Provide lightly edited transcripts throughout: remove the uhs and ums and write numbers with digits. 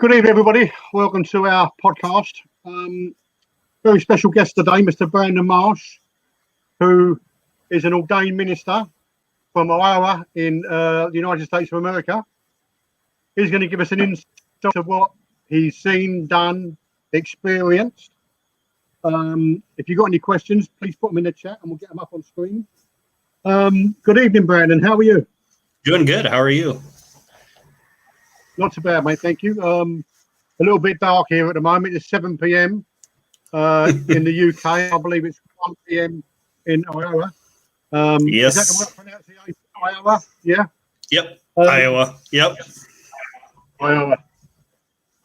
Good evening, everybody. Welcome to our podcast. Very special guest today, Mr. Brandon Marsh, who is an ordained minister from Iowa in the United States of America. He's going to give us an insight to what he's seen, done, experienced. If you've got any questions, please put them in the chat and we'll get them up on screen. Good evening, Brandon. How are you? Doing good. How are you? Not too bad, mate. Thank you. A little bit dark here at the moment. It's 7 p.m. In the UK. I believe it's 1 p.m. in Iowa. Yes. Is that the right pronunciation? Iowa? Yeah. Yep. Iowa. Yep. Iowa.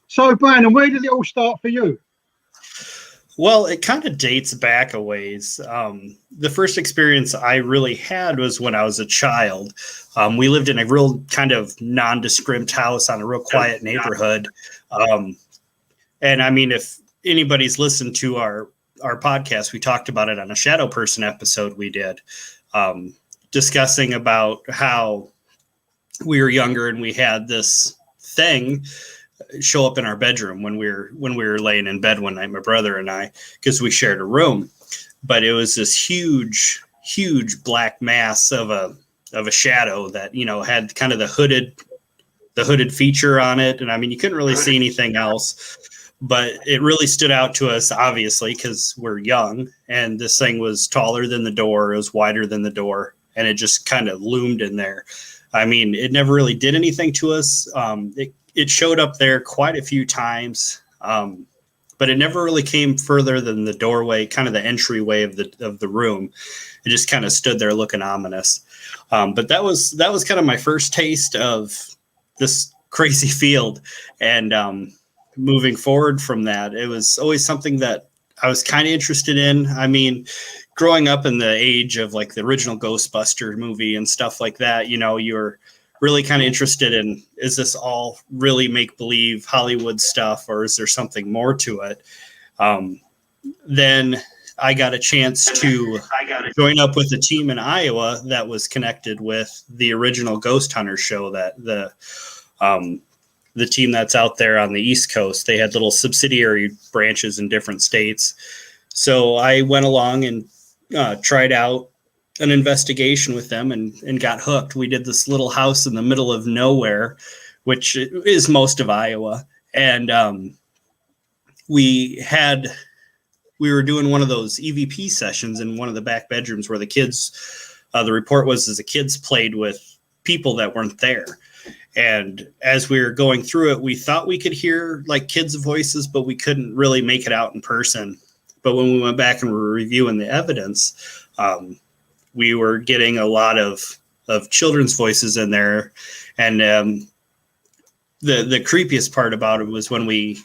So, Brandon, where did it all start for you? Well, it kind of dates back a ways. The first experience I really had was when I was a child. We lived in a real kind of nondescript house on a real quiet neighborhood. And I mean, if anybody's listened to our podcast, we talked about it on a Shadow Person episode we did, discussing about how we were younger and we had this thing show up in our bedroom when we were laying in bed one night, my brother and I, because we shared a room. But it was this huge black mass of a shadow that, you know, had kind of the hooded feature on it. And I mean, you couldn't really see anything else, but it really stood out to us, obviously, because we're young. And this thing was taller than the door. It was wider than the door. And it just kind of loomed in there. I mean, it never really did anything to us. It showed up there quite a few times, but it never really came further than the doorway, kind of the entryway of the room. It just kind of stood there looking ominous. But that was kind of my first taste of this crazy field. And moving forward from that, it was always something that I was kind of interested in. I mean, growing up in the age of like the original Ghostbuster movie and stuff like that, you know, you're really kind of interested in, is this all really make-believe Hollywood stuff, or is there something more to it? Then I got a chance to join up with a team in Iowa that was connected with the original Ghost Hunter show, that the team that's out there on the East Coast. They had little subsidiary branches in different states. So I went along and tried out an investigation with them and got hooked. We did this little house in the middle of nowhere, which is most of Iowa. And we were doing one of those EVP sessions in one of the back bedrooms where the kids, the report was the kids played with people that weren't there. And as we were going through it, we thought we could hear like kids' voices, but we couldn't really make it out in person. But when we went back and were reviewing the evidence, we were getting a lot of children's voices in there. And the creepiest part about it was when we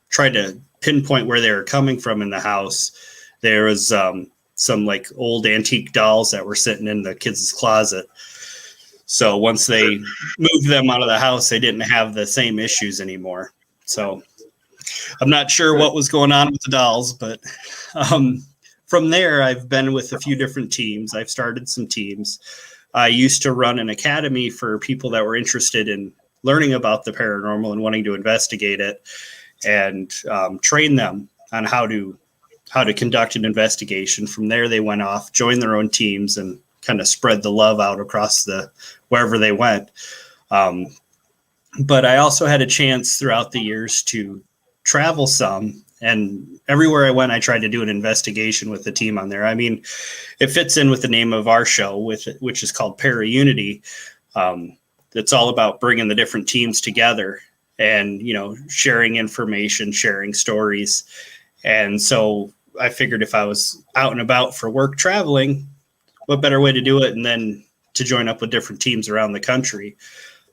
tried to pinpoint where they were coming from in the house. There was some like old antique dolls that were sitting in the kids' closet. So once they moved them out of the house, they didn't have the same issues anymore. So I'm not sure what was going on with the dolls, but from there, I've been with a few different teams. I've started some teams. I used to run an academy for people that were interested in learning about the paranormal and wanting to investigate it, and train them on how to conduct an investigation. From there, they went off, joined their own teams, and kind of spread the love out across wherever they went. But I also had a chance throughout the years to travel some. And everywhere I went, I tried to do an investigation with the team on there. I mean, it fits in with the name of our show, which is called Para-Unity. It's all about bringing the different teams together and, you know, sharing information, sharing stories. And so I figured if I was out and about for work traveling, what better way to do it and then to join up with different teams around the country.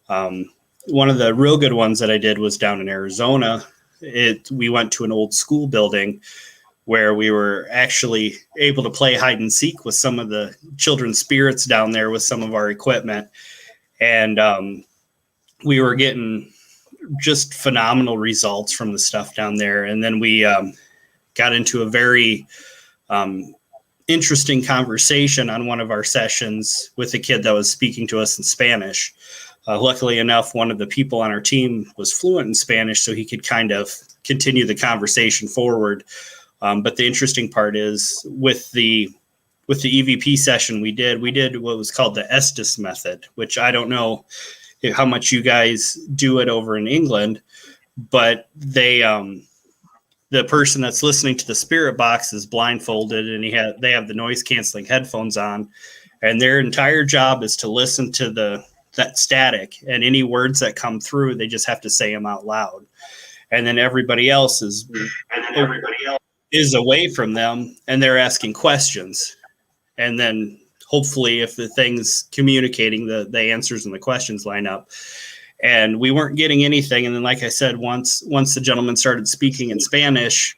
One of the real good ones that I did was down in Arizona. We went to an old school building where we were actually able to play hide and seek with some of the children's spirits down there with some of our equipment. And we were getting just phenomenal results from the stuff down there. And then we got into a very interesting conversation on one of our sessions with a kid that was speaking to us in Spanish. Luckily enough, one of the people on our team was fluent in Spanish, so he could kind of continue the conversation forward. But the interesting part is with the EVP session we did what was called the Estes method, which I don't know how much you guys do it over in England, but they the person that's listening to the spirit box is blindfolded, and they have the noise canceling headphones on, and their entire job is to listen to that static, and any words that come through, they just have to say them out loud. And then everybody else is away from them, and they're asking questions. And then hopefully if the things communicating the answers and the questions line up. And we weren't getting anything. And then, like I said, once the gentleman started speaking in Spanish,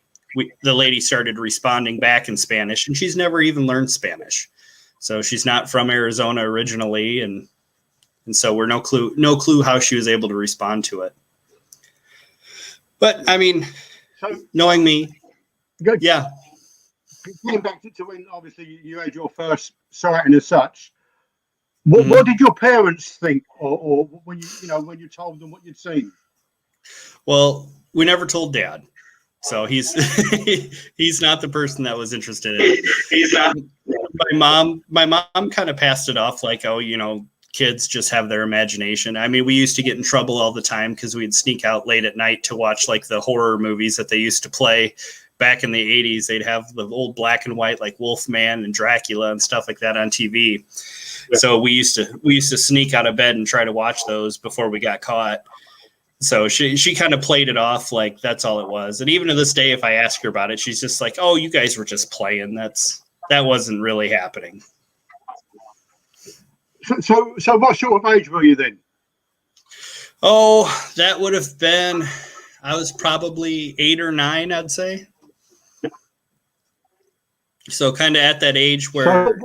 the lady started responding back in Spanish, and she's never even learned Spanish. So she's not from Arizona originally. And so we're no clue how she was able to respond to it. But I mean, knowing me, good. Yeah. Going back to when obviously you had your first sighting as such, what did your parents think, or when you told them what you'd seen? Well, we never told Dad, so he's he's not the person that was interested in it. He's not. My mom kind of passed it off like, oh, kids just have their imagination. I mean, we used to get in trouble all the time because we'd sneak out late at night to watch like the horror movies that they used to play back in the 80s. They'd have the old black and white like Wolfman and Dracula and stuff like that on TV. Yeah. So we used to sneak out of bed and try to watch those before we got caught. So she kind of played it off like that's all it was. And even to this day, if I ask her about it, she's just like, oh, you guys were just playing. That wasn't really happening. So what sort of age were you then? Oh, that would have been, I was probably 8 or 9, I'd say. So kind of at that age where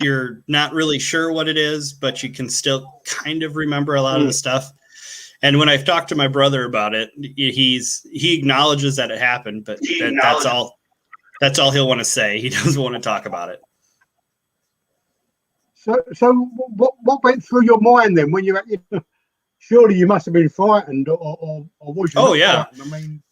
you're not really sure what it is, but you can still kind of remember a lot of the stuff. And when I've talked to my brother about it, he acknowledges that it happened, but that's all he'll want to say. He doesn't want to talk about it. So what went through your mind then when you surely you must have been frightened or was you? Oh yeah. Frightened? I mean,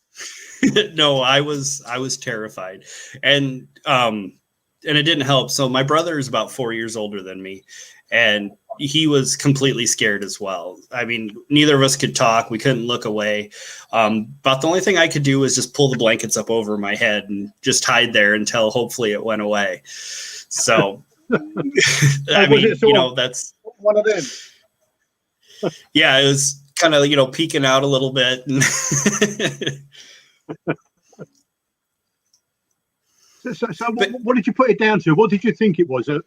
no, I was terrified, and it didn't help. So my brother is about 4 years older than me, and he was completely scared as well. I mean, neither of us could talk. We couldn't look away. But the only thing I could do was just pull the blankets up over my head and just hide there until hopefully it went away. So, I mean, that's one of them. Yeah, it was kind of, peeking out a little bit. And So what did you put it down to? What did you think it was? A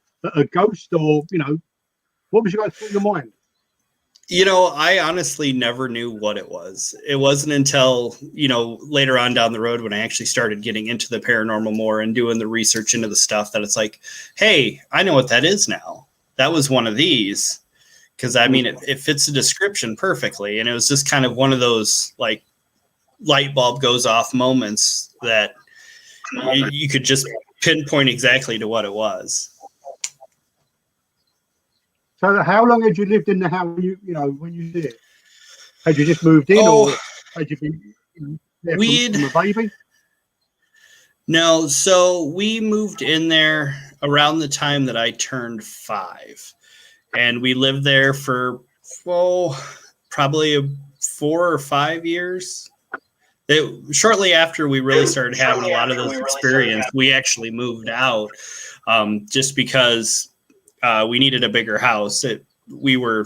ghost, or what was going through your mind? I honestly never knew what it was. It wasn't until later on down the road when I actually started getting into the paranormal more and doing the research into the stuff that it's like, hey, I know what that is now. That was one of these, because I mean it fits the description perfectly, and it was just kind of one of those like light bulb goes off moments that you could just pinpoint exactly to what it was. So how long had you lived in the house when you did it? Had you just moved in, or had you been there from a baby? No, so we moved in there around the time that I turned 5. And we lived there for, probably 4 or 5 years. Shortly after we really started having a lot of those experiences, we actually moved out just because we needed a bigger house. We were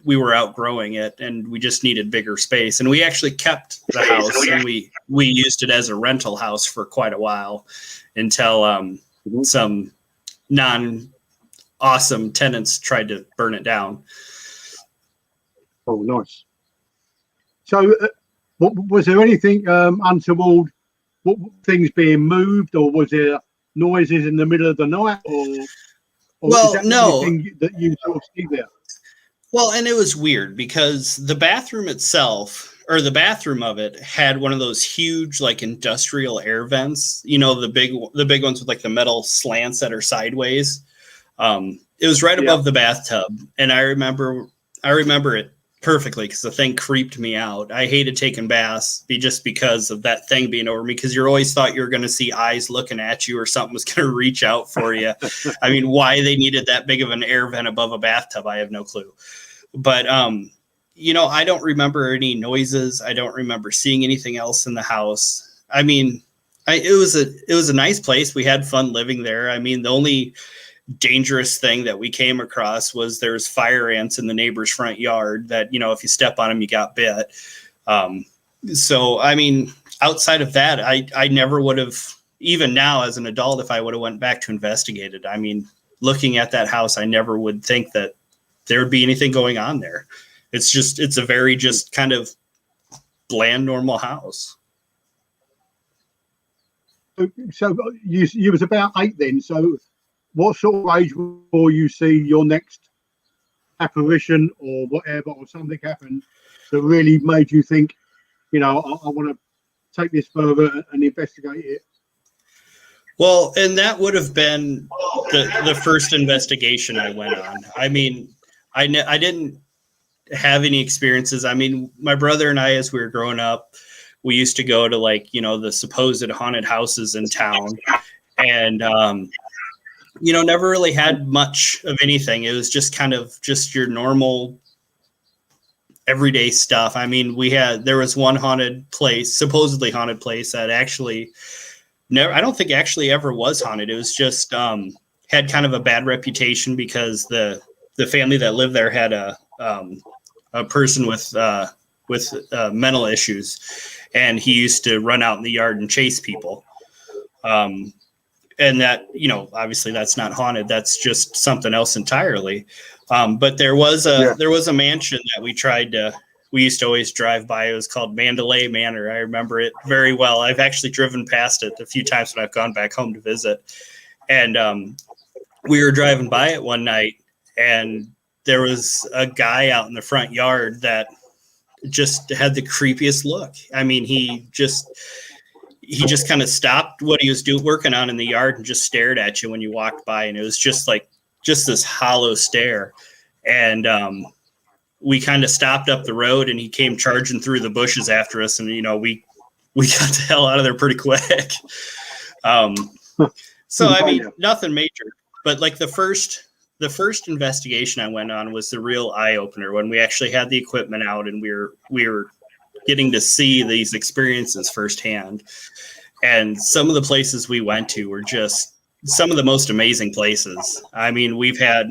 outgrowing it, and we just needed bigger space. And we actually kept the house, and we used it as a rental house for quite a while until some non-awesome tenants tried to burn it down. Oh, nice. So was there anything untoward, things being moved, or was there noises in the middle of the night, or well, is that no, that you sort of see there? Well, and it was weird because the bathroom itself, or the bathroom of it, had one of those huge like industrial air vents, the big ones with like the metal slants that are sideways. It was right above the bathtub, and I remember I remember it perfectly because the thing creeped me out. I hated taking baths just because of that thing being over me, because you always thought you were going to see eyes looking at you or something was going to reach out for you. I mean, why they needed that big of an air vent above a bathtub, I have no clue. But, I don't remember any noises. I don't remember seeing anything else in the house. I mean, it was a nice place. We had fun living there. I mean, the only dangerous thing that we came across was there's fire ants in the neighbor's front yard that, if you step on them, you got bit. So, I mean, outside of that, I never would have, even now as an adult, if I would have went back to investigate it, I mean, looking at that house, I never would think that there would be anything going on there. It's a very just kind of bland, normal house. So you was about 8 then. So what sort of age before you see your next apparition or whatever, or something happened that really made you think, I want to take this further and investigate it? Well, and that would have been the first investigation I went on. I mean, I didn't have any experiences. I mean, my brother and I, as we were growing up, we used to go to the supposed haunted houses in town, and never really had much of anything. It was just kind of just your normal everyday stuff. I mean, there was one supposedly haunted place that actually I don't think actually ever was haunted. It was just had kind of a bad reputation because the family that lived there had a person with mental issues, and he used to run out in the yard and chase people. And that, obviously that's not haunted. That's just something else entirely. But there was a mansion that we used to always drive by. It was called Mandalay Manor. I remember it very well. I've actually driven past it a few times when I've gone back home to visit. And we were driving by it one night, and there was a guy out in the front yard that just had the creepiest look. I mean, he just kind of stopped what he was working on in the yard and just stared at you when you walked by. And it was just this hollow stare. And we kind of stopped up the road, and he came charging through the bushes after us. And, we got the hell out of there pretty quick. So, I mean, nothing major, but the first investigation I went on was the real eye opener when we actually had the equipment out and we were getting to see these experiences firsthand. And some of the places we went to were just some of the most amazing places. I mean, we've had,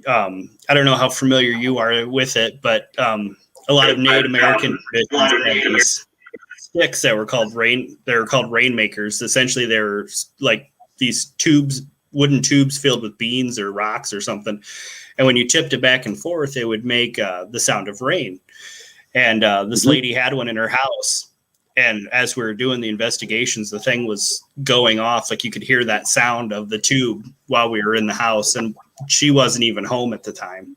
I don't know how familiar you are with it, but a lot of Native American traditions had these sticks that were called rainmakers. Essentially, they're like these wooden tubes filled with beans or rocks or something. And when you tipped it back and forth, it would make the sound of rain. And this lady had one in her house. And as we were doing the investigations, the thing was going off. You could hear that sound of the tube while we were in the house. And she wasn't even home at the time.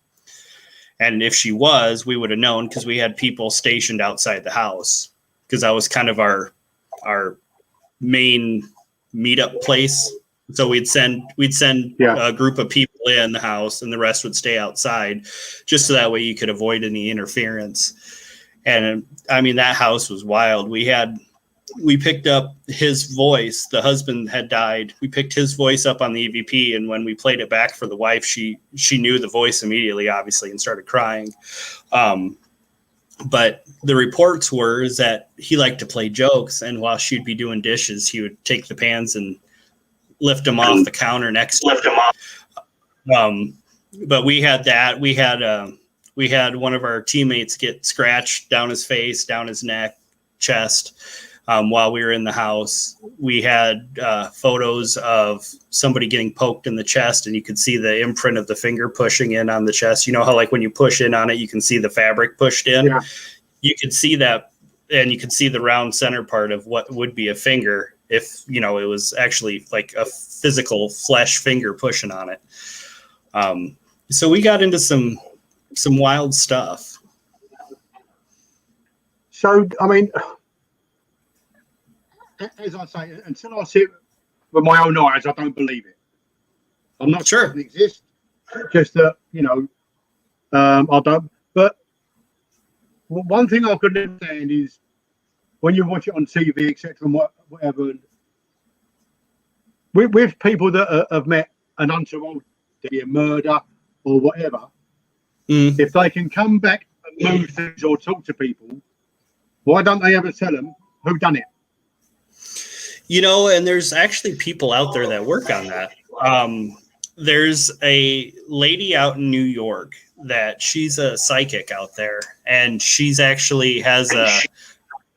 And if she was, we would have known because we had people stationed outside the house, because that was kind of our main meetup place. So we'd send a group of people in the house, and the rest would stay outside, just so that way you could avoid any interference. And I mean, that house was wild. We picked up his voice. The husband had died. We picked his voice up on the EVP, and when we played it back for the wife, she knew the voice immediately, obviously, and started crying. But the reports were is that he liked to play jokes, and while she'd be doing dishes, he would take the pans and lift them off the counter next to him. But we had that. We had one of our teammates get scratched down his face, down his neck, chest, while we were in the house. We had photos of somebody getting poked in the chest, and you could see the imprint of the finger pushing in on the chest. You know how when you push in on it, you can see the fabric pushed in? Yeah. You could see that, and you could see the round center part of what would be a finger if, it was actually a physical flesh finger pushing on it. So we got into some wild stuff. So, I mean, as I say, until I see it with my own eyes, I don't believe it. I'm not sure it exists. Just that, I don't. But one thing I could understand is when you watch it on TV, etc., and whatever, with people that have met an untoward, be a murder or whatever, if they can come back and move things or talk to people, why don't they ever tell them who done it? You know, and there's actually people out there that work on that. There's a lady out in New York that she's a psychic out there, and she's actually has a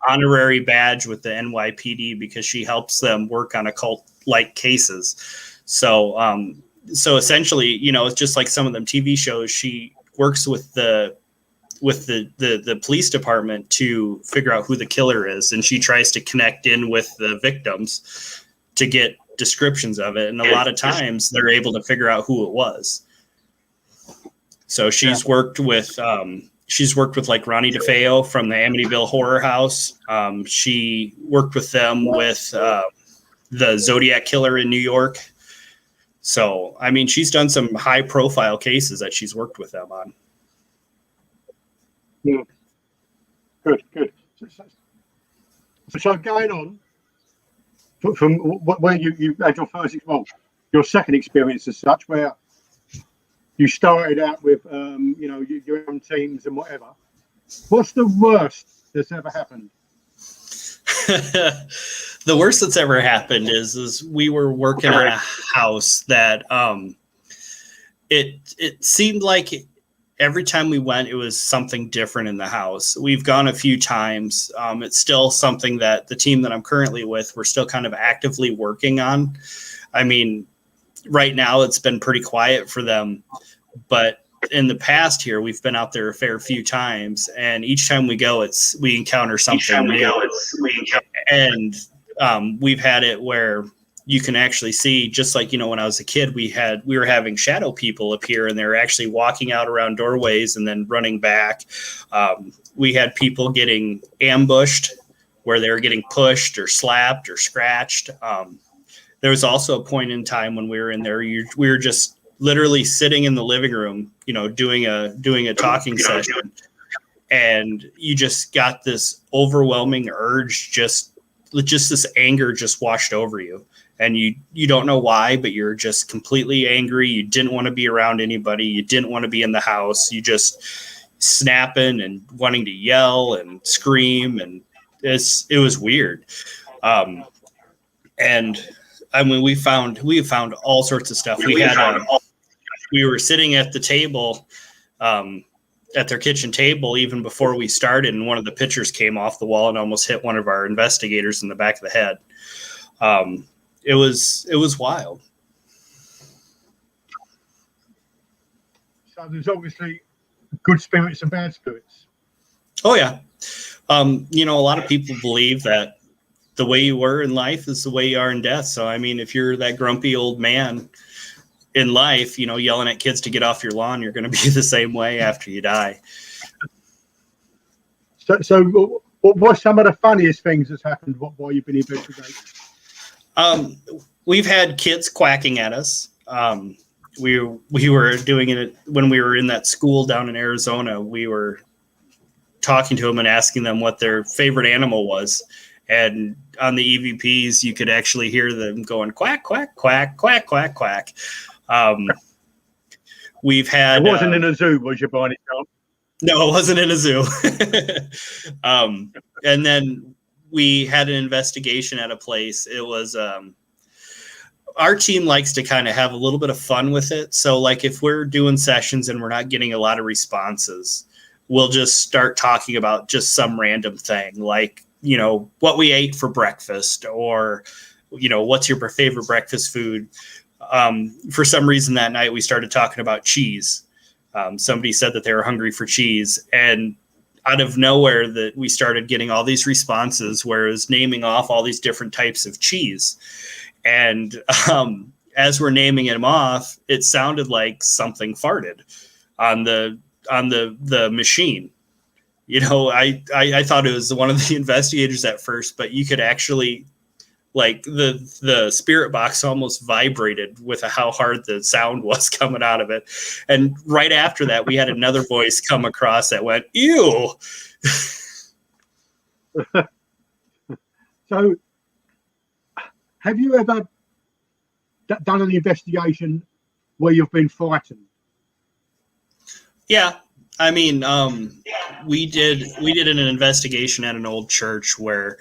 honorary badge with the NYPD because she helps them work on occult-like cases. So, so essentially, you know, it's just like some of them TV shows. She works with the police department to figure out who the killer is, and she tries to connect in with the victims to get descriptions of it, and a lot of times they're able to figure out who it was. So she's worked with like Ronnie DeFeo from the Amityville Horror House. She worked with them with the Zodiac Killer in New York. So I mean, she's done some high profile cases that she's worked with them on. Yeah. Good. So going on from where you had your first, well, your second experience as such, where you started out with, you know, your own teams and whatever. What's the worst that's ever happened? The worst that's ever happened is we were working on a house that it seemed like every time we went, it was something different in the house. We've gone a few times. It's still something that the team that I'm currently with, we're still kind of actively working on. I mean, right now it's been pretty quiet for them, but in the past here, we've been out there a fair few times, and each time we go, we encounter something new. And we've had it where you can actually see, just like, you know, when I was a kid, we were having shadow people appear, and they're actually walking out around doorways and then running back. We had people getting ambushed where they were getting pushed or slapped or scratched. There was also a point in time when we were in there, we were just literally sitting in the living room, you know, doing a talking session, and you just got this overwhelming urge, just this anger just washed over you. And you don't know why, but you're just completely angry. You didn't want to be around anybody. You didn't want to be in the house. You just snapping and wanting to yell and scream. And it was weird. And I mean, we found all sorts of stuff. We were sitting at the table, at their kitchen table, even before we started, and one of the pictures came off the wall and almost hit one of our investigators in the back of the head. It was wild. So there's obviously good spirits and bad spirits. Oh yeah. You know, a lot of people believe that the way you were in life is the way you are in death. So, I mean, if you're that grumpy old man in life, you know, yelling at kids to get off your lawn, you're going to be the same way after you die. So what's some of the funniest things that's happened while you've been investigating? We've had kids quacking at us. We were doing it when we were in that school down in Arizona. We were talking to them and asking them what their favorite animal was. And on the EVPs, you could actually hear them going quack, quack, quack, quack, quack, quack. We've had. It wasn't in a zoo, was you, by any chance? No, it wasn't in a zoo. And then we had an investigation at a place. It was our team likes to kind of have a little bit of fun with it. So like if we're doing sessions and we're not getting a lot of responses, we'll just start talking about just some random thing, like, you know, what we ate for breakfast, or, you know, what's your favorite breakfast food? For some reason that night we started talking about cheese. Somebody said that they were hungry for cheese, and out of nowhere that we started getting all these responses where it was naming off all these different types of cheese. And as we're naming them off, it sounded like something farted on the machine. You know, I thought it was one of the investigators at first, but you could actually Like the spirit box almost vibrated with how hard the sound was coming out of it. And right after that, we had another voice come across that went, ew. So have you ever done an investigation where you've been frightened? Yeah. I mean, we did an investigation at an old church where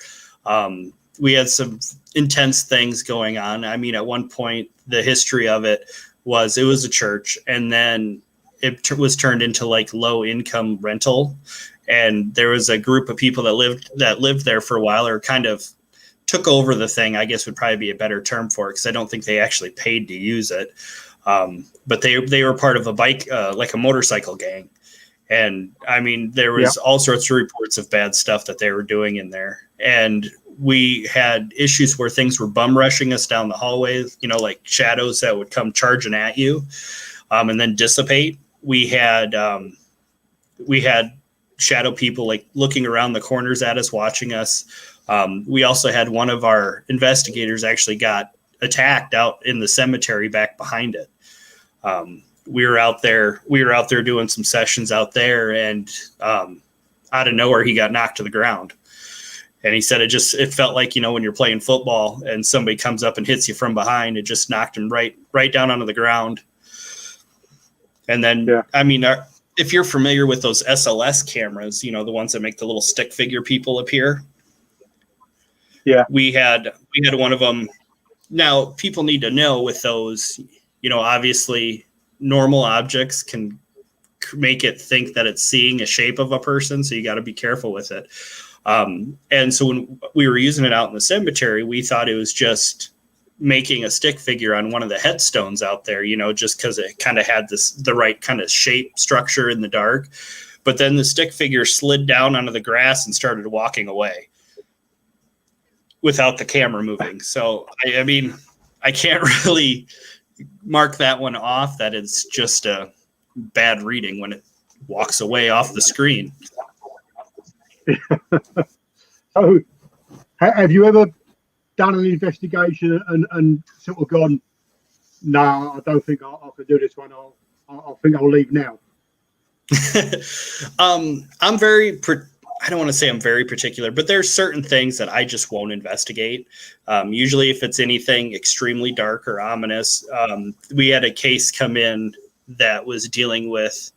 we had some intense things going on. I mean, at one point, the history of it was a church, and then it was turned into like low income rental. And there was a group of people that lived there for a while, or kind of took over the thing, I guess would probably be a better term for it, because I don't think they actually paid to use it. But they were part of a bike, like a motorcycle gang. And I mean, there was all sorts of reports of bad stuff that they were doing in there. And we had issues where things were bum rushing us down the hallway, like shadows that would come charging at you, and then dissipate. We had shadow people like looking around the corners at us, watching us. We also had one of our investigators actually got attacked out in the cemetery back behind it. We were out there doing some sessions out there, and out of nowhere he got knocked to the ground. And he said it felt like, when you're playing football and somebody comes up and hits you from behind, it just knocked him right down onto the ground. And then, I mean, if you're familiar with those SLS cameras, the ones that make the little stick figure people appear. Yeah. We had one of them. Now, people need to know with those, obviously normal objects can make it think that it's seeing a shape of a person. So you got to be careful with it. And so when we were using it out in the cemetery, we thought it was just making a stick figure on one of the headstones out there, just because it kind of had the right kind of shape structure in the dark. But then the stick figure slid down onto the grass and started walking away without the camera moving. So, I mean, I can't really mark that one off that it's just a bad reading when it walks away off the screen. So have you ever done an investigation and sort of gone, no, I don't think I can do this one. I think I'll leave now? I'm very, I don't want to say I'm very particular, but there's certain things that I just won't investigate. Usually if it's anything extremely dark or ominous, we had a case come in that was dealing with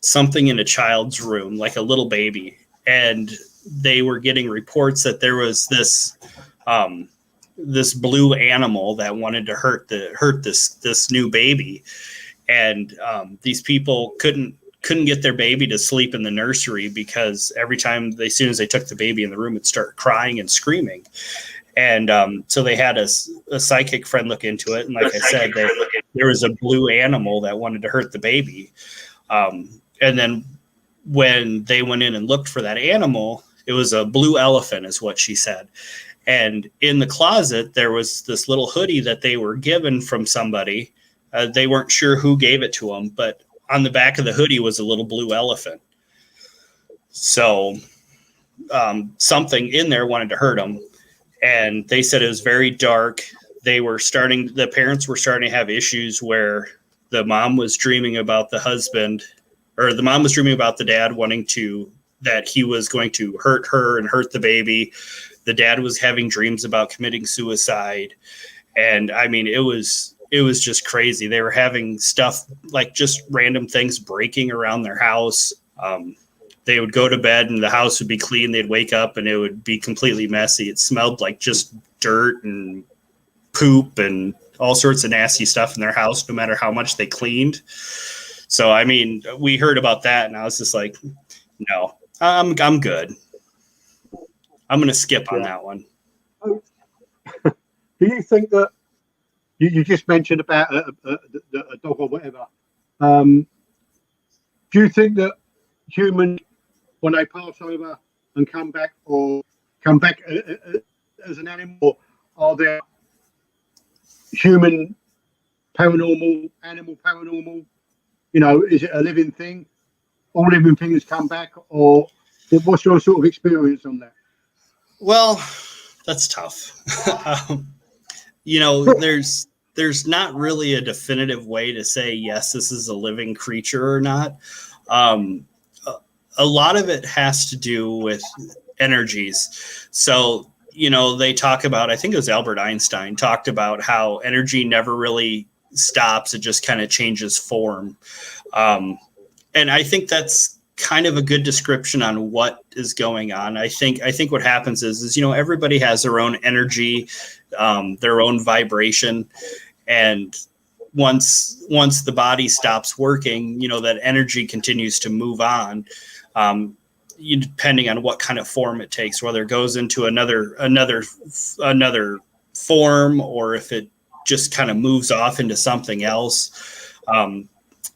something in a child's room, like a little baby. And they were getting reports that there was this blue animal that wanted to hurt this new baby. And these people couldn't get their baby to sleep in the nursery because every time as soon as they took the baby in the room, it'd start crying and screaming. And so they had a psychic friend look into it. And like I said, there was a blue animal that wanted to hurt the baby. And then when they went in and looked for that animal, it was a blue elephant is what she said. And in the closet, there was this little hoodie that they were given from somebody. They weren't sure who gave it to them, but on the back of the hoodie was a little blue elephant. So something in there wanted to hurt them. And they said it was very dark. The parents were starting to have issues where the mom was dreaming about the husband, or the mom was dreaming about the dad that he was going to hurt her and hurt the baby. The dad was having dreams about committing suicide. And I mean, it was just crazy. They were having stuff like just random things breaking around their house. They would go to bed and the house would be clean. They'd wake up and it would be completely messy. It smelled like just dirt and poop and all sorts of nasty stuff in their house, no matter how much they cleaned. So, I mean, we heard about that and I was just like, no, I'm good. I'm going to skip on that one. Do you think that you just mentioned about a dog or whatever? Do you think that humans, when they pass over and come back as an animal, are there human paranormal, animal paranormal? Is it a living thing? All living things come back, or what's your sort of experience on that? Well, That's tough. You know, there's not really a definitive way to say, yes, this is a living creature or not. A lot of it has to do with energies. So, you know, they talk about, I think it was Albert Einstein talked about how energy never really stops. It just kind of changes form. And I think that's kind of a good description on what is going on. I think what happens is, you know, everybody has their own energy, their own vibration. And once the body stops working, you know, that energy continues to move on. Depending on what kind of form it takes, whether it goes into another form, or if it just kind of moves off into something else.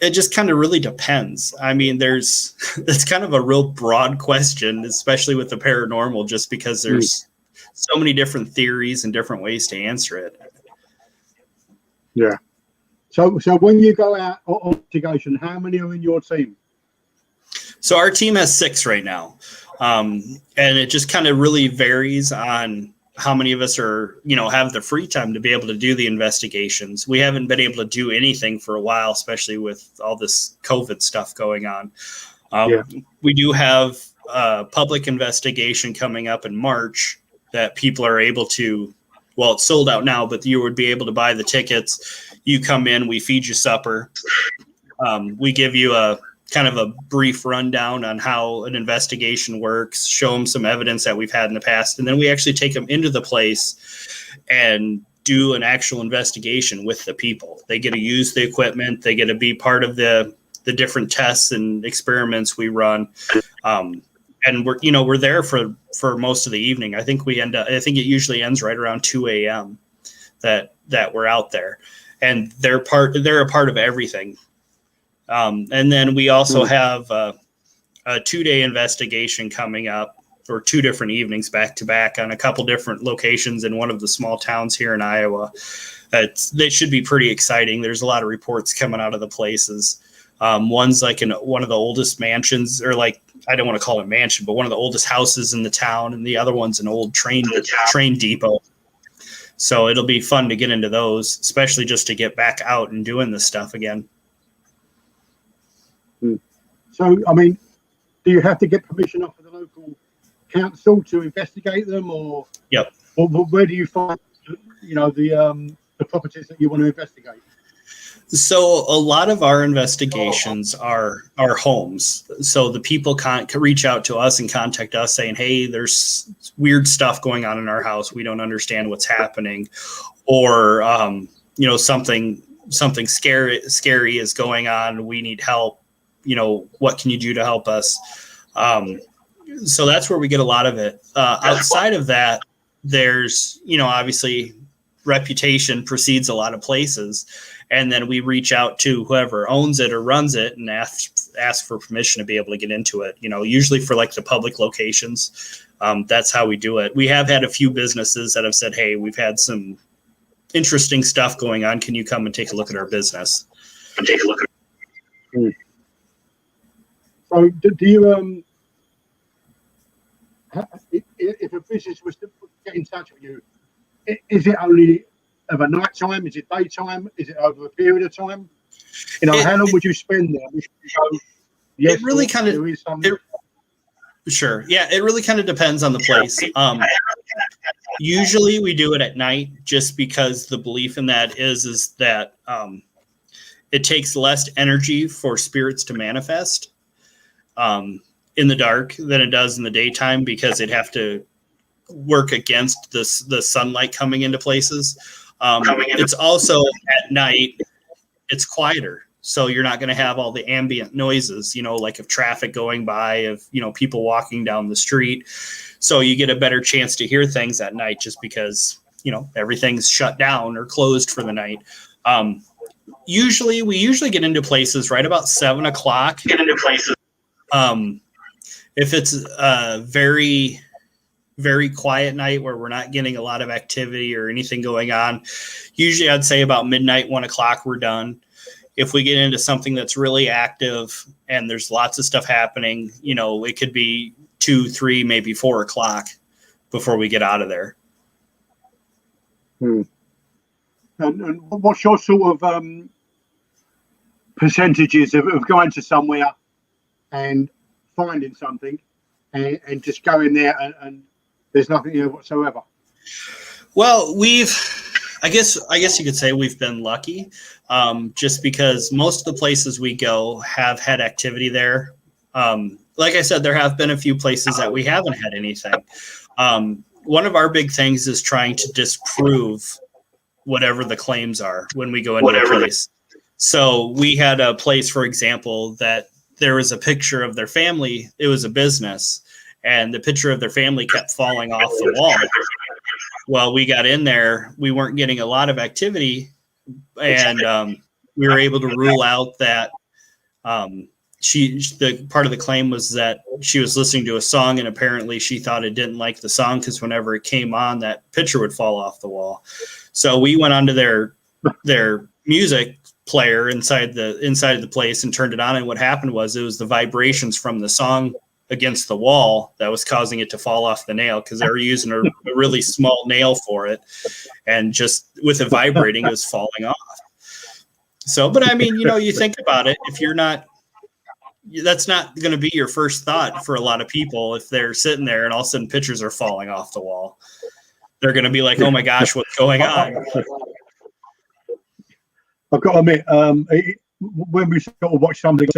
It just kind of really depends. I mean, it's kind of a real broad question, especially with the paranormal, just because there's so many different theories and different ways to answer it. Yeah. So when you go out on investigation, how many are in your team? So our team has 6 right now. And it just kind of really varies on how many of us are, you know, have the free time to be able to do the investigations. We haven't been able to do anything for a while, especially with all this COVID stuff going on. We do have a public investigation coming up in March that people are able to, well, it's sold out now, but you would be able to buy the tickets. You come in, we feed you supper. We give you a kind of a brief rundown on how an investigation works, show them some evidence that we've had in the past, and then we actually take them into the place and do an actual investigation with the people. They get to use the equipment, they get to be part of the different tests and experiments we run. And we're there for most of the evening. I think it usually ends right around 2 a.m. that we're out there, and they're a part of everything. And then we also have a 2-day investigation coming up, or 2 different evenings back to back on a couple different locations in one of the small towns here in Iowa. They should be pretty exciting. There's a lot of reports coming out of the places. One's like in one of the oldest mansions, or like, I don't want to call it a mansion, but one of the oldest houses in the town. And the other one's an old train depot. So it'll be fun to get into those, especially just to get back out and doing this stuff again. So, I mean, do you have to get permission off of the local council to investigate them, or? Yep. Or where do you find, you know, the properties that you want to investigate? So a lot of our investigations are homes. So the people can reach out to us and contact us saying, hey, there's weird stuff going on in our house. We don't understand what's happening. Or, you know, something scary is going on. We need help. You know, what can you do to help us? So that's where we get a lot of it. Outside of that, there's, you know, obviously reputation precedes a lot of places. And then we reach out to whoever owns it or runs it and ask for permission to be able to get into it. You know, usually for like the public locations, that's how we do it. We have had a few businesses that have said, hey, we've had some interesting stuff going on. Can you come and take a look at our business? So do you, if a business was to get in touch with you, is it only of a night time? Is it daytime? Is it over a period of time? You know, how long would you spend there? Yes, it really kind of, sure. Yeah, it really kind of depends on the place. Usually we do it at night, just because the belief in that is that it takes less energy for spirits to manifest in the dark than it does in the daytime, because it'd have to work against the sunlight coming into places. It's also at night, it's quieter. So you're not going to have all the ambient noises, you know, like of traffic going by, of, you know, people walking down the street. So you get a better chance to hear things at night, just because, you know, everything's shut down or closed for the night. We usually get into places right about 7 o'clock. If it's a very, very quiet night where we're not getting a lot of activity or anything going on, usually I'd say about midnight, 1 o'clock, we're done. If we get into something that's really active and there's lots of stuff happening, you know, it could be 2, 3, maybe 4 o'clock before we get out of there. Hmm. And what's your sort of percentages of going to somewhere and finding something and just going there and there's nothing here whatsoever? Well, I guess you could say we've been lucky, just because most of the places we go have had activity there. Like I said, there have been a few places that we haven't had anything. One of our big things is trying to disprove whatever the claims are when we go into a place. So we had a place, for example, that there was a picture of their family. It was a business, and the picture of their family kept falling off the wall. Well, we got in there, we weren't getting a lot of activity, and we were able to rule out that the part of the claim was that she was listening to a song, and apparently she thought it didn't like the song because whenever it came on, that picture would fall off the wall. So we went onto their music player inside of the place and turned it on, and what happened was it was the vibrations from the song against the wall that was causing it to fall off the nail, because they were using a really small nail for it, and just with it vibrating, it was falling off. So, but I mean, you think about it, if you're not, that's not going to be your first thought for a lot of people. If they're sitting there and all of a sudden pictures are falling off the wall, they're going to be like, oh my gosh, what's going on? I've got to admit, when we sort of watch something,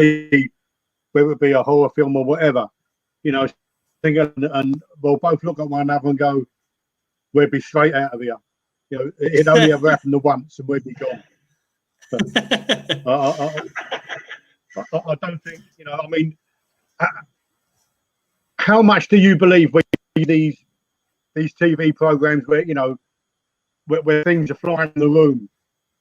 whether it be a horror film or whatever, and we'll both look at one another and go, we'd be straight out of here. It only ever happened once and we'd be gone. I don't think, I mean, how much do you believe when you see these TV programs where, where things are flying in the room?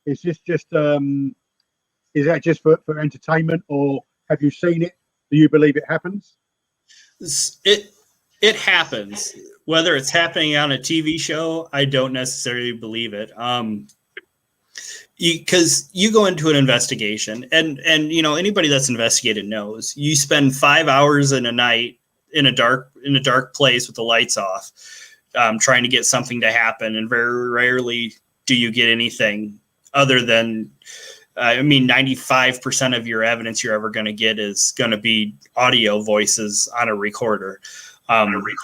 Is this just, is that just for entertainment, or have you seen it? Do you believe it happens? It happens. Whether it's happening on a TV show, I don't necessarily believe it. Because you go into an investigation, and anybody that's investigated knows you spend 5 hours in a night in a dark place with the lights off, trying to get something to happen, and very rarely do you get anything other than 95% of your evidence you're ever going to get is going to be audio voices on a recorder.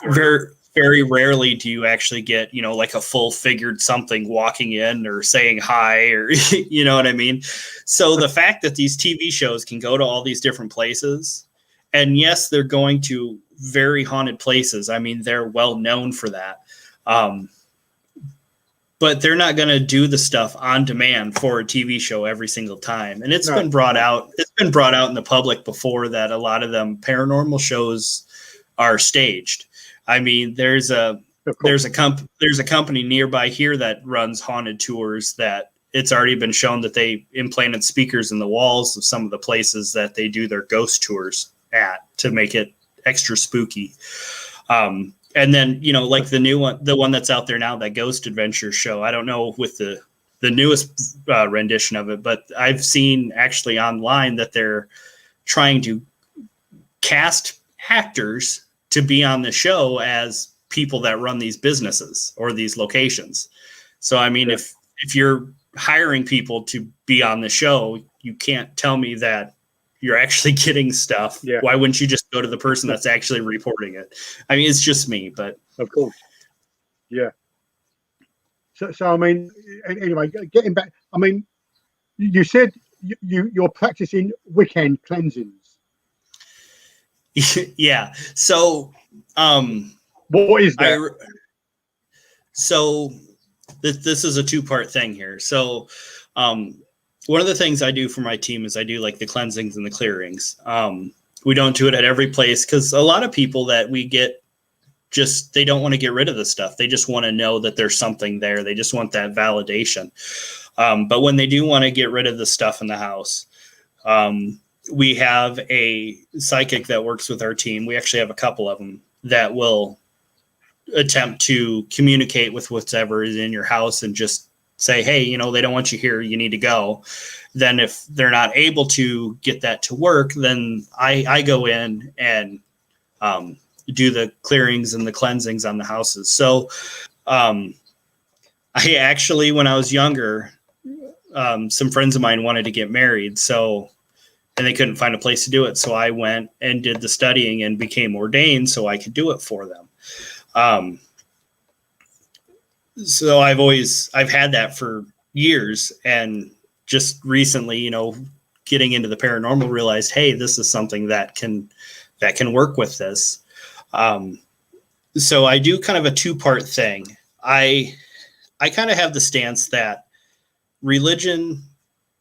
Very, very rarely do you actually get, like a full figured something walking in or saying hi, or, you know what I mean? So the fact that these TV shows can go to all these different places, and yes, they're going to very haunted places. I mean, they're well known for that. But they're not going to do the stuff on demand for a TV show every single time. And it's been brought out. It's been brought out in the public before that a lot of them paranormal shows are staged. I mean, there's a company nearby here that runs haunted tours that it's already been shown that they implanted speakers in the walls of some of the places that they do their ghost tours at to make it extra spooky. And then, like the one that's out there now, that Ghost Adventure show. I don't know with the newest rendition of it, but I've seen actually online that they're trying to cast actors to be on the show as people that run these businesses or these locations. So, I mean, if you're hiring people to be on the show, you can't tell me that you're actually getting stuff. Yeah. Why wouldn't you just go to the person that's actually reporting it? I mean, it's just me, but of course. Yeah. So I mean, anyway, getting back, I mean, you said you're practicing weekend cleansings. Yeah. So, what is that? So this is a two-part thing here. So, one of the things I do for my team is I do like the cleansings and the clearings. We don't do it at every place because a lot of people that we get they don't want to get rid of the stuff. They just want to know that there's something there. They just want that validation. But when they do want to get rid of the stuff in the house, we have a psychic that works with our team. We actually have a couple of them that will attempt to communicate with whatever is in your house and just say, hey, they don't want you here. You need to go. Then if they're not able to get that to work, then I go in and do the clearings and the cleansings on the houses. So I actually, when I was younger, some friends of mine wanted to get married, and they couldn't find a place to do it. So I went and did the studying and became ordained so I could do it for them. So I've had that for years, and just recently, getting into the paranormal, realized, hey, this is something that can work with this. So I do kind of a two-part thing. I kind of have the stance that religion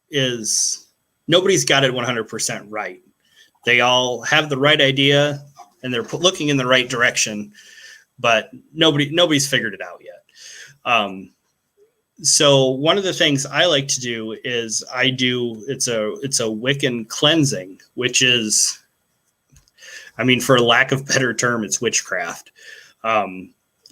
is, nobody's got it 100% right. They all have the right idea and they're looking in the right direction, but nobody's figured it out yet. So one of the things I like to do is it's a Wiccan cleansing, which is, for lack of better term, it's witchcraft.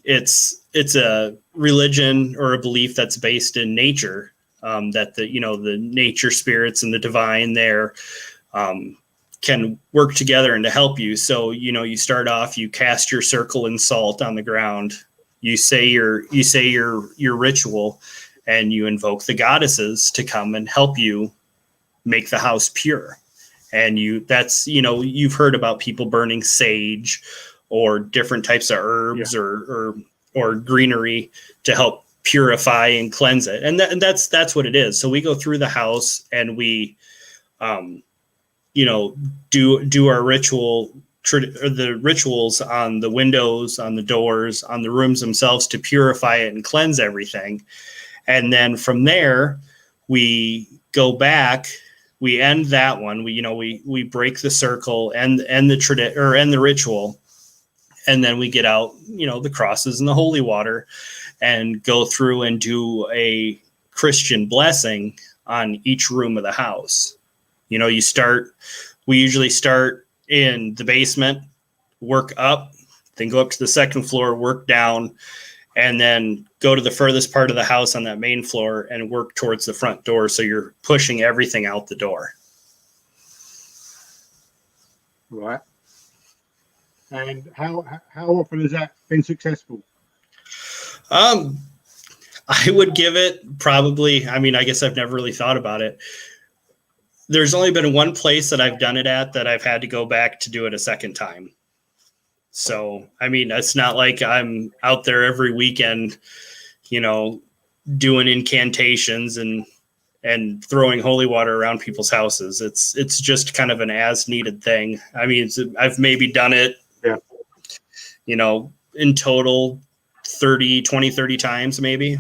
It's a religion or a belief that's based in nature, that the nature spirits and the divine there can work together and to help you. So, you start off, you cast your circle and salt on the ground, you say your ritual, and you invoke the goddesses to come and help you make the house pure. And you've heard about people burning sage or different types of herbs, or greenery to help purify and cleanse it. And that's what it is. So we go through the house and we, do our ritual, or the rituals on the windows, on the doors, on the rooms themselves to purify it and cleanse everything. And then from there, we go back, we end that one. We break the circle and the ritual. And then we get out, the crosses and the holy water and go through and do a Christian blessing on each room of the house. We usually start in the basement, work up, then go up to the second floor, work down, and then go to the furthest part of the house on that main floor and work towards the front door. So you're pushing everything out the door. Right. And how often has that been successful? I would give it probably, I guess I've never really thought about it. There's only been one place that I've done it at that I've had to go back to do it a second time. So, it's not like I'm out there every weekend, doing incantations and throwing holy water around people's houses. It's just kind of an as needed thing. I've maybe done it, in total 30 times maybe.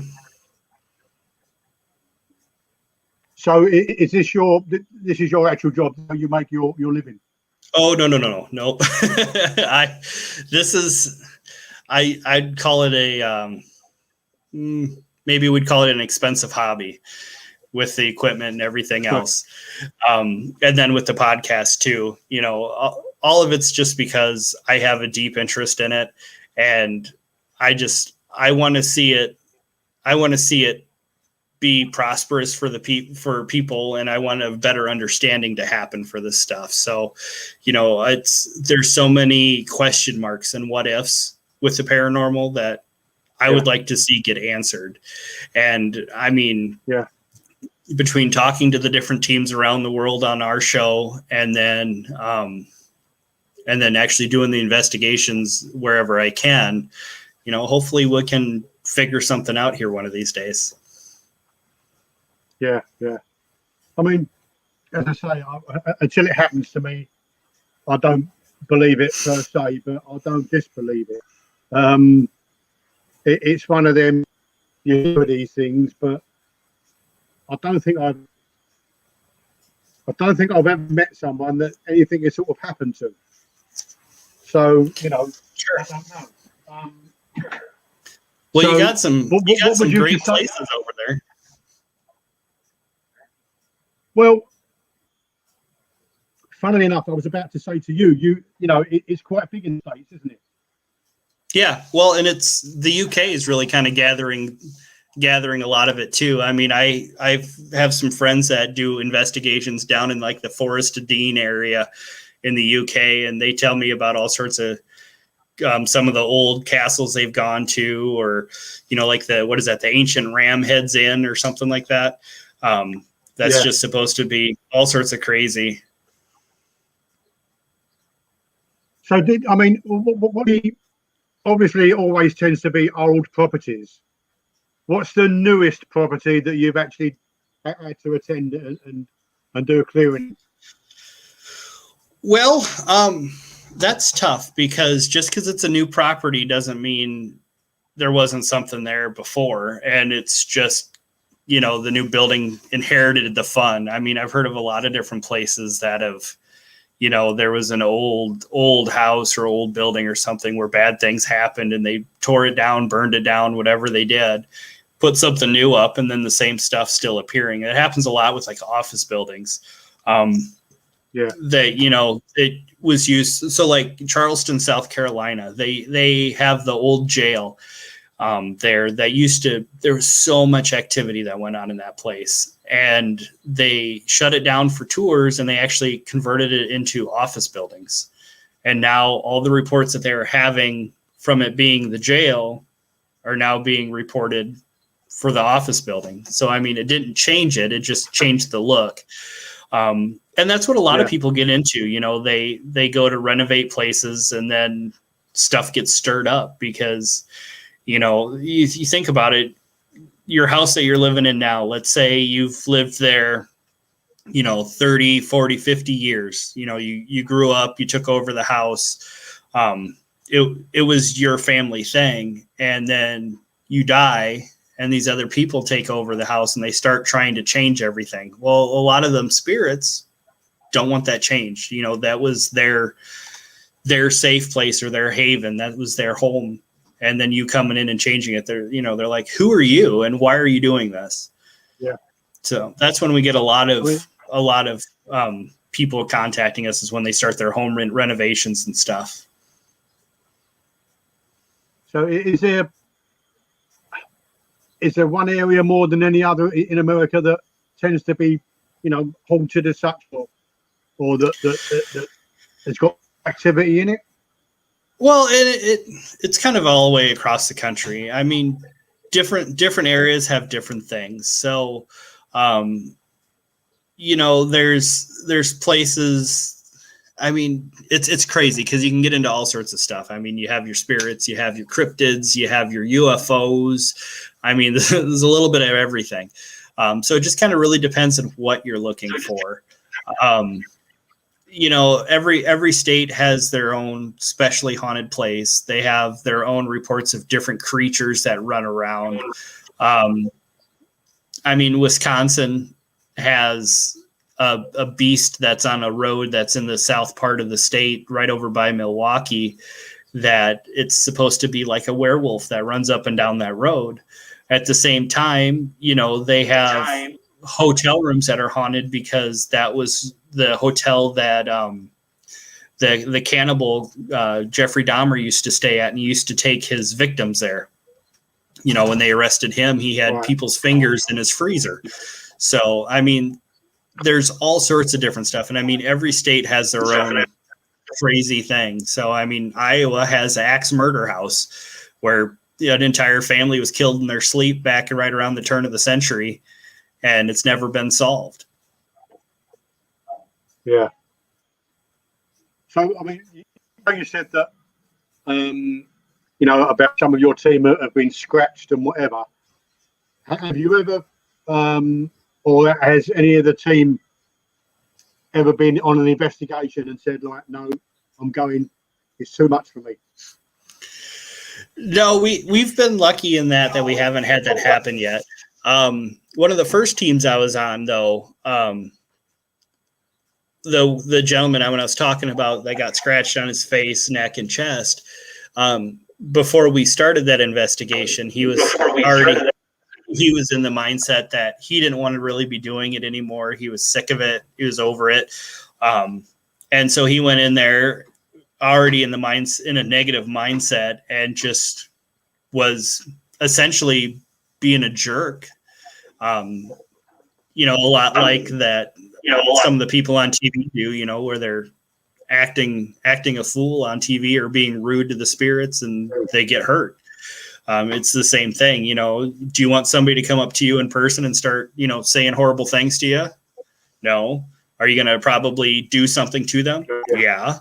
So is this is your actual job? How you make your living? Oh, no. Nope. I'd call it maybe we'd call it an expensive hobby with the equipment and everything else. And then with the podcast too, all of it's just because I have a deep interest in it, and I want to see it be prosperous for people, and I want a better understanding to happen for this stuff. So, there's so many question marks and what ifs with the paranormal that I would like to see get answered. And between talking to the different teams around the world on our show, and then actually doing the investigations wherever I can, hopefully we can figure something out here one of these days. Yeah. As I say, until it happens to me, I don't believe it per se, but I don't disbelieve it. It's one of them, you hear these things, but I don't think I've ever met someone that anything has sort of happened to. So, Sure. I don't know. Well, so you got some great places over there. Well, funnily enough, I was about to say to you, it's quite big in the States, isn't it? Yeah. Well, and the UK is really kind of gathering a lot of it too. I have some friends that do investigations down in like the Forest of Dean area in the UK, and they tell me about all sorts of some of the old castles they've gone to, or, like the ancient Ram Heads Inn or something like that. That's just supposed to be all sorts of crazy. So what obviously always tends to be old properties. What's the newest property that you've actually had to attend and do a clearing? Well, that's tough, because just because it's a new property doesn't mean there wasn't something there before. And it's just, the new building inherited the fun. I mean, I've heard of a lot of different places that have, there was an old house or old building or something where bad things happened and they tore it down, burned it down, whatever they did, put something new up, and then the same stuff still appearing. It happens a lot with like office buildings. That, it was used. So like Charleston, South Carolina, they have the old jail there that there was so much activity that went on in that place, and they shut it down for tours, and they actually converted it into office buildings. And now all the reports that they were having from it being the jail are now being reported for the office building. So, I mean, it didn't change it. It just changed the look. And that's what a lot of people get into. They go to renovate places, and then stuff gets stirred up because, you think about it, your house that you're living in now, let's say you've lived there, 30, 40, 50 years, you grew up, you took over the house. It was your family thing. And then you die, and these other people take over the house and they start trying to change everything. Well, a lot of them spirits don't want that changed. That was their safe place or their haven. That was their home. And then you coming in and changing it, they're like, who are you and why are you doing this? Yeah. So that's when we get a lot of people contacting us, is when they start their home renovations and stuff. So is there one area more than any other in America that tends to be, haunted as such, or that has got activity in it? Well, it's kind of all the way across the country. I mean, different areas have different things. So, there's places. I mean, it's crazy because you can get into all sorts of stuff. I mean, you have your spirits, you have your cryptids, you have your UFOs. I mean, there's a little bit of everything. So it just kind of really depends on what you're looking for. Every state has their own specially haunted place. They have their own reports of different creatures that run around. I mean, Wisconsin has a beast that's on a road that's in the south part of the state, right over by Milwaukee, that it's supposed to be like a werewolf that runs up and down that road. At the same time, they have hotel rooms that are haunted because that was the hotel that the cannibal Jeffrey Dahmer used to stay at, and he used to take his victims there. When they arrested him, he had people's fingers in his freezer. So, I mean, there's all sorts of different stuff. And I mean, every state has their own crazy thing. So, I mean, Iowa has Axe Murder House, where an entire family was killed in their sleep back right around the turn of the century, and it's never been solved. Yeah. So, I mean, you said that, about some of your team have been scratched and whatever. Have you ever, or has any of the team ever been on an investigation and said, like, no, I'm going, it's too much for me? No, we've been lucky in that we haven't had that happen yet. One of the first teams I was on, though, the gentleman when I was talking about that got scratched on his face, neck, and chest, before we started that investigation, he was in the mindset that he didn't want to really be doing it anymore. He was sick of it. He was over it. And so he went in there already in a negative mindset, and just was essentially being a jerk. A lot like that, some of the people on TV do, where they're acting a fool on TV or being rude to the spirits, and they get hurt. It's the same thing. Do you want somebody to come up to you in person and start, saying horrible things to you? No. Are you going to probably do something to them? Yeah.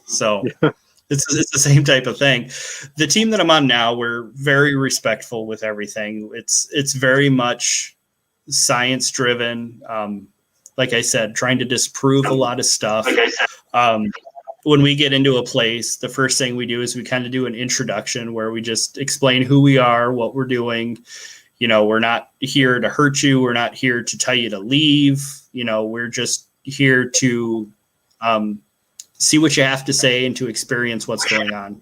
So it's the same type of thing. The team that I'm on now, we're very respectful with everything. It's very much science driven. Like I said, trying to disprove a lot of stuff. When we get into a place, the first thing we do is we kind of do an introduction where we just explain who we are, what we're doing. We're not here to hurt you. We're not here to tell you to leave. We're just here to see what you have to say and to experience what's going on.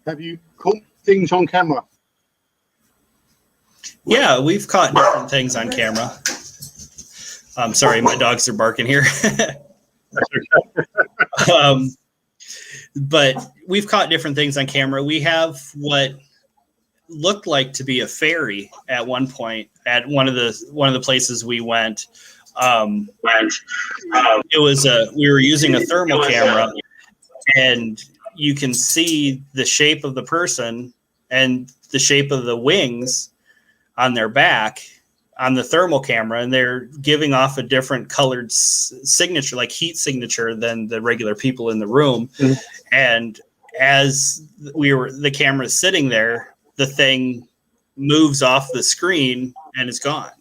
Have you caught things on camera? Yeah, we've caught different things on camera. I'm sorry, my dogs are barking here. But we've caught different things on camera. We have what looked like to be a ferry at one point at one of the places we went. It was we were using a thermal camera, and you can see the shape of the person and the shape of the wings on their back on the thermal camera, and they're giving off a different colored signature, like heat signature, than the regular people in the room. Mm-hmm. And as the camera is sitting there, the thing moves off the screen and is gone.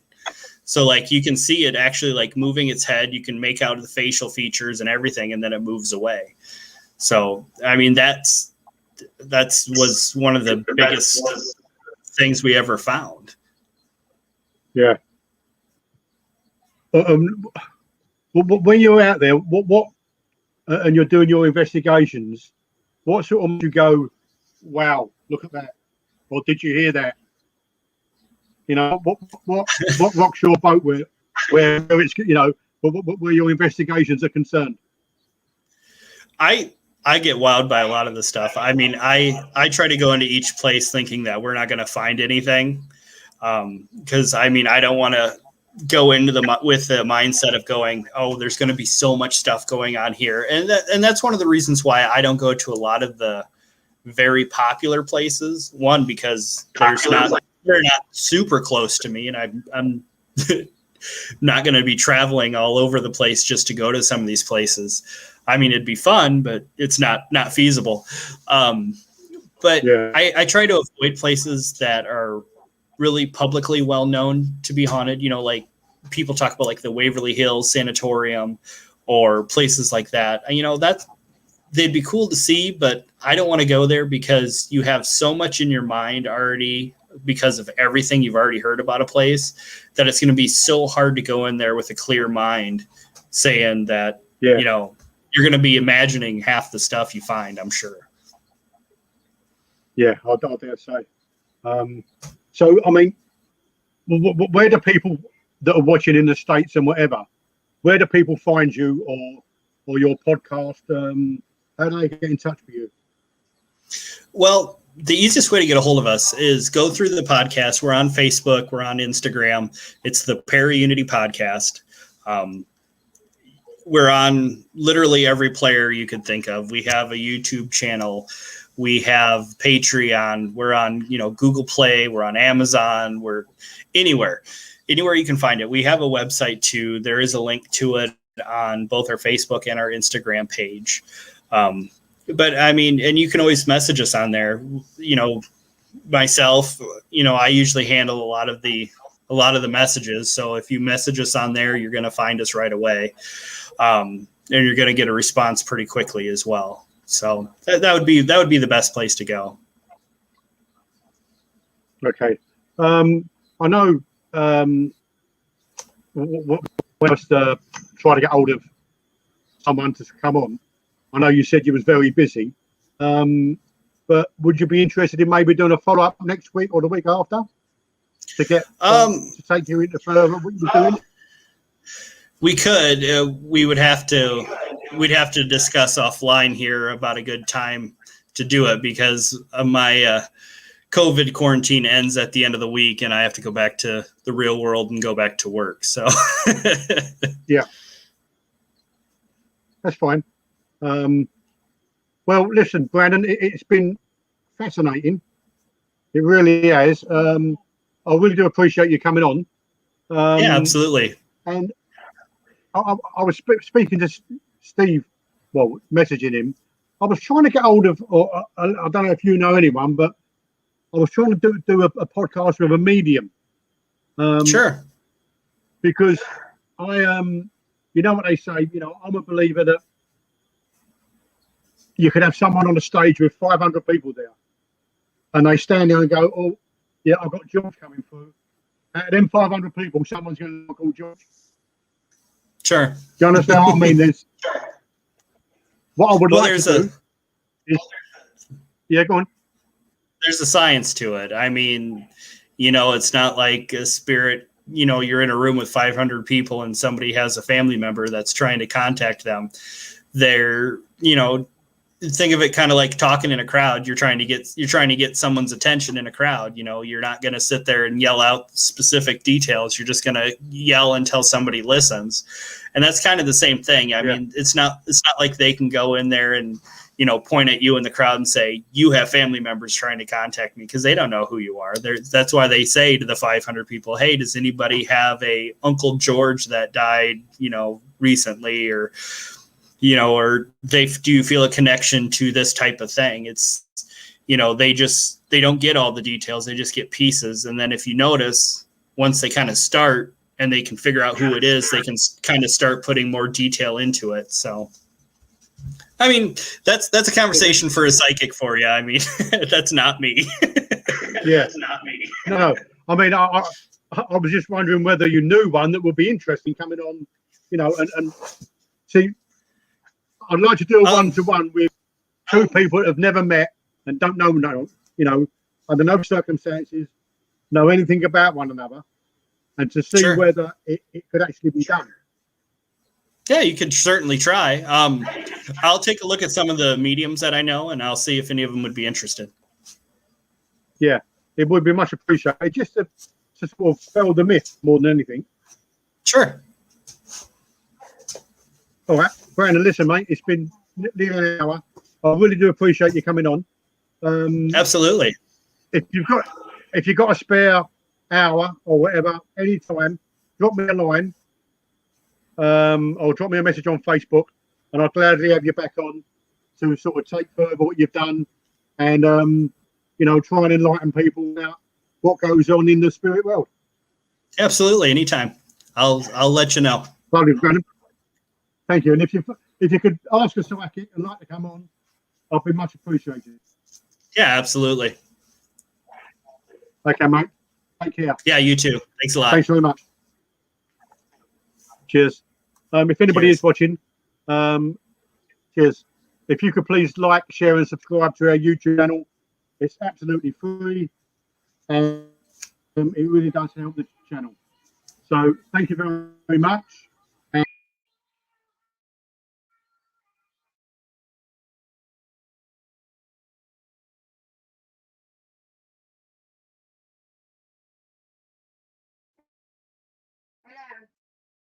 So like you can see it actually like moving its head. You can make out the facial features and everything, and then it moves away. So I mean that was one of the biggest things we ever found. Yeah. When you're out there, what and you're doing your investigations, what sort of you go, wow, look at that, or did you hear that? What rocks your boat where it's where your investigations are concerned? I get wowed by a lot of the stuff. I mean, I try to go into each place thinking that we're not going to find anything. Because I mean, I don't want to go into with the mindset of going, oh, there's going to be so much stuff going on here. And that's one of the reasons why I don't go to a lot of the very popular places. One, because they're not super close to me, and I'm not going to be traveling all over the place just to go to some of these places. I mean, it'd be fun, but it's not feasible. But yeah. I try to avoid places that are really publicly well known to be haunted. Like people talk about like the Waverly Hills Sanatorium or places like that. That they'd be cool to see, but I don't want to go there because you have so much in your mind already because of everything you've already heard about a place that it's going to be so hard to go in there with a clear mind saying that, yeah. You're going to be imagining half the stuff you find, I'm sure. Yeah, I dare say. So, I mean, where do people that are watching in the States and whatever, where do people find you or your podcast? How do they get in touch with you? Well, the easiest way to get a hold of us is go through the podcast. We're on Facebook. We're on Instagram. It's the Para Unity Podcast. We're on literally every player you could think of. We have a YouTube channel. We have Patreon. We're on, Google Play. We're on Amazon. We're anywhere you can find it. We have a website too. There is a link to it on both our Facebook and our Instagram page. But I mean, and you can always message us on there. Myself, I usually handle a lot of the messages. So if you message us on there, you're going to find us right away. And you're going to get a response pretty quickly as well. So that would be the best place to go. Okay. I know when I was trying to get hold of someone to come on, I know you said you was very busy, but would you be interested in maybe doing a follow-up next week or the week after to get to take you into further what you're doing? We could. We'd have to discuss offline here about a good time to do it because my COVID quarantine ends at the end of the week and I have to go back to the real world and go back to work. So yeah, that's fine. Well, listen, Brandon, it's been fascinating. It really has. I really do appreciate you coming on. yeah, absolutely. And I was speaking to Steve, well, messaging him. I was trying to get hold of, or I don't know if you know anyone, but I was trying to do a podcast with a medium. Sure. Because I, you know what they say, you know, I'm a believer that you could have someone on the stage with 500 people there, and they stand there and go, "Oh, yeah, I've got George coming through." Out of them 500 people, someone's going to call George. Sure. Do you understand what I mean? There's what I would like to do. Yeah, go on. There's a science to it. I mean, you know, it's not like a spirit. You know, you're in a room with 500 people and somebody has a family member that's trying to contact them. They're, you know, think of it kind of like talking in a crowd. You're trying to get someone's attention in a crowd. You know, you're not going to sit there and yell out specific details. You're just going to yell until somebody listens. And that's kind of the same thing. I mean, it's not like they can go in there and, you know, point at you in the crowd and say, you have family members trying to contact me, because they don't know who you are. That's why they say to the 500 people, hey, does anybody have a Uncle George that died, you know, recently, or, you know, or do you feel a connection to this type of thing? It's, you know, they don't get all the details. They just get pieces. And then if you notice, once they kind of start and they can figure out who it is, they can kind of start putting more detail into it. So, I mean, that's a conversation for a psychic for you. I mean, that's not me. Yeah, that's not me. No, I mean, I was just wondering whether you knew one that would be interesting coming on, you know, and see, I'd like to do a one-to-one with two people that have never met and don't know, you know, under no circumstances, know anything about one another, and to see whether it could actually be done. Yeah, you could certainly try. I'll take a look at some of the mediums that I know, and I'll see if any of them would be interested. Yeah, it would be much appreciated, just to sort of spell the myth more than anything. Sure. All right, Brandon, listen, mate, it's been nearly an hour. I really do appreciate you coming on. Absolutely. If you've got a spare hour or whatever, anytime, drop me a line, or drop me a message on Facebook, and I'll gladly have you back on to sort of take further what you've done, and you know, try and enlighten people about what goes on in the spirit world. Absolutely, anytime. I'll let you know. Lovely, Brandon. Thank you. And if you could ask a psychic and like to come on, I'll be much appreciated. Yeah, absolutely. Okay, mate. Take care. Yeah, you too. Thanks a lot. Thanks very much. Cheers. If anybody is watching, cheers. If you could please like, share, and subscribe to our YouTube channel. It's absolutely free, and it really does help the channel. So thank you very much.